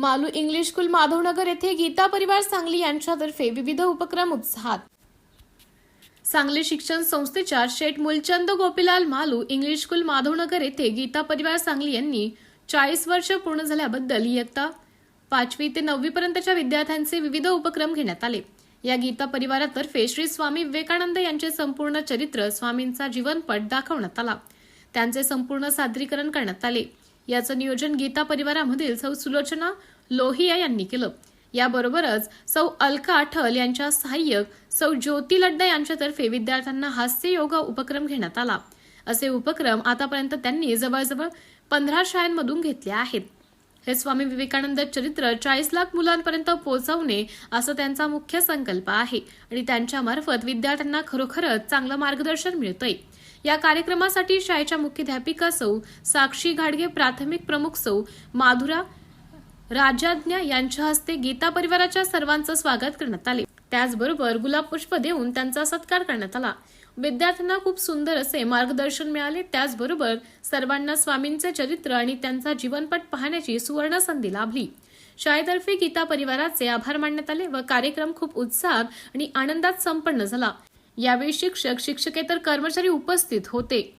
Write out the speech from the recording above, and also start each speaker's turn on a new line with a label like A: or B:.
A: Malu English school Madhavnagar येथे गीता परिवार सांगली यांच्यातर्फे विविध उपक्रम उत्साहात। सांगली शिक्षण संस्थेच्या शेठ मूलचंद गोपीलाल मालू इंग्लिश स्कूल माधवनगर येथे गीता परिवार सांगली यांनी 40 वर्ष पूर्ण झाल्याबद्दल इयत्ता 5वी ते 9वी पर्यंतच्या विद्यार्थ्यांचे विविध उपक्रम घेण्यात आले। या गीता परिवारातर्फे श्री स्वामी विवेकानंद यांचे संपूर्ण चरित्र, स्वामींचा जीवनपट दाखवण्यात आला। त्यांचे संपूर्ण सादरीकरण करण्यात आले। याचं नियोजन गीता परिवारामधील सौ सुलोचना लोहिया यांनी केलं। याबरोबरच सौ अलका आठल यांच्या सहाय्यक सौ ज्योती लड्डा यांच्यातर्फे विद्यार्थ्यांना हास्य योगा उपक्रम घेण्यात आला। असे उपक्रम आतापर्यंत त्यांनी जवळजवळ 15 शाळांमधून घेतले आहेत। हे स्वामी विवेकानंद चरित्र 40 लाख मुलांपर्यंत पोहोचवणे असा त्यांचा मुख्य संकल्प आहे आणि त्यांच्या मार्फत विद्यार्थ्यांना खरोखरच चांगलं मार्गदर्शन मिळतंय। या कार्यक्रमासाठी शाळेच्या मुख्याध्यापिका सौ साक्षी घाडगे, प्राथमिक प्रमुख सौ माधुरा राजाज्ञा यांच्या हस्ते गीता परिवाराच्या सर्वांचं स्वागत करण्यात आले। त्याचबरोबर गुलाब पुष्प देऊन त्यांचा सत्कार करण्यात आला। विद्यार्थ्यांना खूप सुंदर असे मार्गदर्शन मिळाले। त्याचबरोबर सर्वांना स्वामींचे चरित्र आणि त्यांचा जीवनपट पाहण्याची सुवर्ण संधी लाभली। शाळेतर्फे गीता परिवाराचे आभार मानण्यात आले व कार्यक्रम खूप उत्साहात आणि आनंदात संपन्न झाला। यावेळी शिक्षक, शिक्षकेतर कर्मचारी उपस्थित होते।